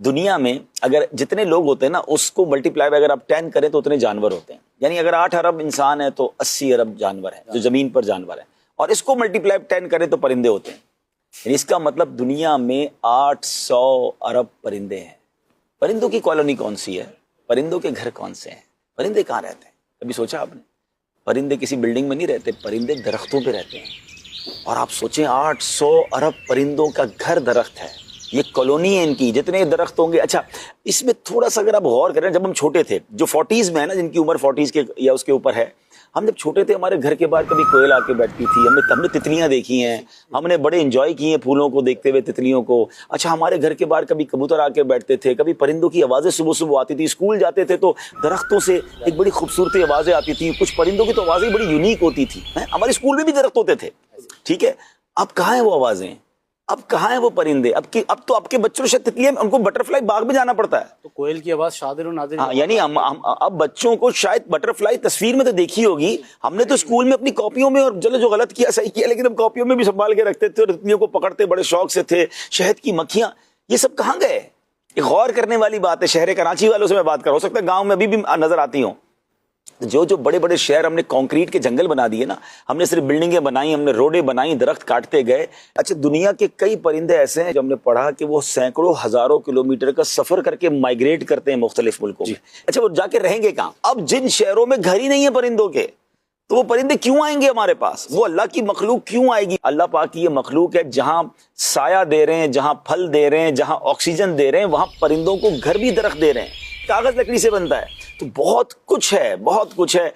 دنیا میں اگر جتنے لوگ ہوتے ہیں نا اس کو ملٹیپلائی اگر آپ 10 کریں تو اتنے جانور ہوتے ہیں. یعنی اگر 8 ارب انسان ہے تو 80 ارب جانور ہیں جو زمین پر جانور ہیں, اور اس کو ملٹیپلائی 10 کریں تو پرندے ہوتے ہیں. یعنی اس کا مطلب دنیا میں 800 ارب پرندے ہیں. پرندوں کی کالونی کون سی ہے؟ پرندوں کے گھر کون سے ہیں؟ پرندے کہاں رہتے ہیں؟ کبھی سوچا آپ نے؟ پرندے کسی بلڈنگ میں نہیں رہتے, پرندے درختوں پہ رہتے ہیں. اور آپ سوچیں 800 ارب پرندوں کا گھر درخت ہے, یہ کالونی ہے ان کی, جتنے درخت ہوں گے. اچھا اس میں تھوڑا سا اگر آپ غور کریں, جب ہم چھوٹے تھے, جو 40s میں ہے نا, جن کی عمر 40s کے یا اس کے اوپر ہے, ہم جب چھوٹے تھے ہمارے گھر کے باہر کبھی کوئل آ کے بیٹھتی تھی, ہم نے تتلیاں دیکھی ہیں, ہم نے بڑے انجوائے کی ہیں پھولوں کو دیکھتے ہوئے, تتلیوں کو. اچھا ہمارے گھر کے باہر کبھی کبوتر آ کے بیٹھتے تھے, کبھی پرندوں کی آوازیں صبح صبح آتی تھی. اسکول جاتے تھے تو درختوں سے ایک بڑی خوبصورت آوازیں آتی تھی. کچھ پرندوں کی تو آوازیں بڑی یونیک ہوتی تھی. ہمارے اسکول میں بھی درخت ہوتے تھے, ٹھیک ہے. اب کہاں ہیں وہ آوازیں؟ اب کہاں ہیں وہ پرندے؟ اب تو آپ کے بچوں سے تتلیاں, ان کو بٹرفلائی باغ میں جانا پڑتا ہے. تو کوئل کی آواز شادر و نادر. ہاں, یعنی اب بچوں کو شاید بٹرفلائی تصویر میں تو دیکھی ہوگی, ہم نے تو اسکول میں اپنی کاپیوں میں, اور چلو جو غلط کیا صحیح کیا, لیکن ہم کاپیوں میں بھی سنبھال کے رکھتے تھے اور تتلیوں کو پکڑتے بڑے شوق سے تھے. شہد کی مکھیاں, یہ سب کہاں گئے؟ یہ غور کرنے والی بات ہے. شہر کراچی والوں سے میں بات کر, ہو سکتا ہے گاؤں میں ابھی بھی نظر آتی ہوں. جو بڑے بڑے شہر ہم نے کانکریٹ کے جنگل بنا دیے نا, ہم نے صرف بلڈنگیں بنائی, ہم نے روڈیں بنائی, درخت کاٹتے گئے. اچھا دنیا کے کئی پرندے ایسے ہیں جو ہم نے پڑھا کہ وہ سینکڑوں ہزاروں کلومیٹر کا سفر کر کے مائگریٹ کرتے ہیں مختلف ملکوں میں. اچھا وہ جا کے رہیں گے کہاں؟ اب جن شہروں میں گھر ہی نہیں ہے پرندوں کے, تو وہ پرندے کیوں آئیں گے ہمارے پاس؟ وہ اللہ کی مخلوق کیوں آئے گی؟ اللہ پاک کی یہ مخلوق ہے, جہاں سایہ دے رہے ہیں, جہاں پھل دے رہے ہیں, جہاں آکسیجن دے رہے ہیں, وہاں پرندوں کو گھر بھی درخت دے رہے ہیں. کاغذ لکڑی سے بنتا ہے. تو بہت کچھ ہے, بہت کچھ ہے.